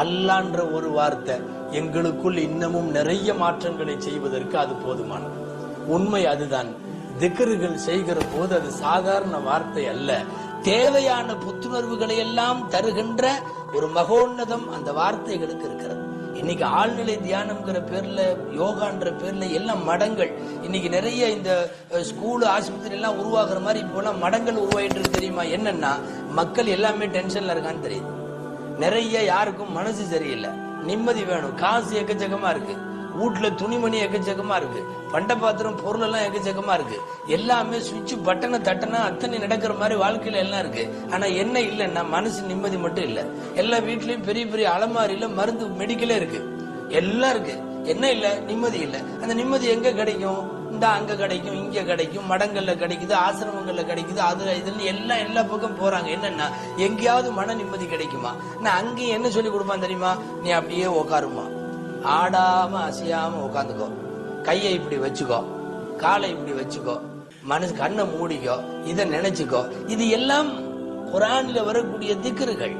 அல்லான்ற ஒரு வார்த்தை எங்களுக்குள் இன்னமும் நிறைய மாற்றங்களை செய்வதற்கு அது போதுமானது. உண்மை அதுதான். திக்ருகள் செய்கிற போது அது சாதாரண வார்த்தை அல்ல. தேவையான புத்துணர்வுகளை எல்லாம் தருகின்ற ஒரு மகோன்னதம் அந்த வார்த்தைகளுக்கு இருக்கிறது. இன்னைக்கு ஆழ்நிலை தியானம்ங்கிற பேர்ல, யோகான்ற பேர்ல எல்லாம் மடங்கள். இன்னைக்கு நிறைய இந்த ஸ்கூல் ஆஸ்பத்திரி எல்லாம் உருவாக்குற மாதிரி இப்போ மடங்கள் உருவாயிட்டு இருக்கு. தெரியுமா? என்னன்னா மக்கள் எல்லாமே டென்ஷன்ல இருக்கான்னு தெரியுது. நிறைய யாருக்கும் மனசு சரியில்லை, நிம்மதி வேணும், காசு எக்கச்சக்கமா இருக்கு, வீட்டுல துணிமணி எக்கச்சக்கமா இருக்கு, பண்ட பாத்திரம் பொருள் எல்லாம் எக்கச்சக்கமா இருக்கு, எல்லாமே சுவிட்ச் பட்டனை தட்டனா அத்தனை நடக்கிற மாதிரி வாழ்க்கையில எல்லாம் இருக்கு. ஆனா என்ன இல்லைன்னா மனசு நிம்மதி மட்டும் இல்ல. எல்லா வீட்லயும் பெரிய பெரிய அலமாரியில மருந்து மெடிக்கலே இருக்கு, எல்லாம் இருக்கு. என்ன இல்ல? நிம்மதி இல்ல. அந்த நிம்மதி எங்க கிடைக்கும்? இந்த அங்க கிடைக்கும், இங்க கிடைக்கும், மடங்கள்ல கிடைக்குது, ஆசிரமங்கள்ல கிடைக்குது, அதுல இதுல எல்லாம் எல்லா பக்கம் போறாங்க. என்னன்னா எங்கேயாவது மன நிம்மதி கிடைக்குமா? நான் அங்கேயும் என்ன சொல்லி கொடுப்பான் தெரியுமா? நீ அப்படியே உக்காருமா, ஆடாம அசையாம உட்காந்துக்கோ, கையை இப்படி வச்சுக்கோ, காலை இப்படி வச்சுக்கோ, மனசு கண்ணை மூடிக்கோ, இதை நினைச்சுக்கோ. இது எல்லாம் குர்ஆன்ல வரக்கூடிய திக்ருகள்.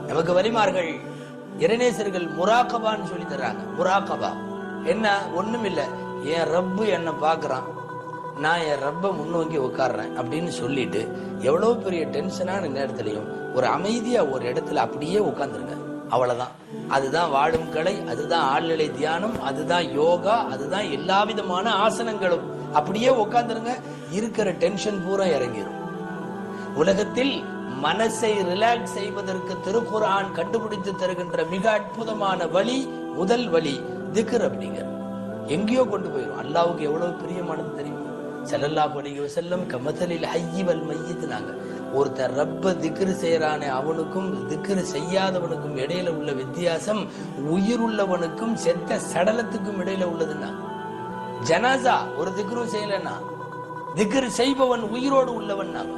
நமக்கு வலிமார்கள் இறைநேசர்கள் முராகபான்னு சொல்லி தர்றாங்க. முராகபா என்ன? ஒண்ணும் இல்ல, என் ரப்பு என்ன பாக்குறான், நான் என் ரப்ப முன்னோக்கி உட்கார்றேன் அப்படின்னு சொல்லிட்டு எவ்வளவு பெரிய டென்ஷனான நேரத்திலையும் ஒரு அமைதியா ஒரு இடத்துல அப்படியே உட்கார்ந்துருங்க. அவ்வளவுதான். அதுதான் வாழும் கலை, அதுதான் ஆழ்நிலை தியானம், அதுதான் யோகா, அதுதான் எல்லா விதமான ஆசனங்களும். அப்படியே உட்கார்ந்துருங்க, இருக்கிற டென்ஷன் பூரா இறங்கிடும். உலகத்தில் மனசை ரிலாக்ஸ் செய்வதற்கு திருக்குர்ஆன் கண்டுபிடித்து தருகின்ற மிக அற்புதமான வழி, முதல் வழி திக்ர் அப்படிங்கிற. எங்கேயோ கொண்டு போயிடும். அல்லாவுக்கு எவ்வளவு பிரியமானது தெரியுமா? ஸல்லல்லாஹு அலைஹி வஸல்லம் கமதலில் ஹய்யி வல் மய்யித். நாங்க ஒருத்தர் ரப்ப திக்ரு செய்யறானே அவனுக்கும் திக்ரு செய்யாதவனுக்கும் இடையில உள்ள வித்தியாசம் உயிருள்ளவனுக்கும் செத்த சடலத்துக்கும் இடையில உள்ளதுன்னா. ஜனாசா ஒரு திக்ரும் செய்யலன்னா, திக்ரு செய்பவன் உயிரோடு உள்ளவன் நாங்க.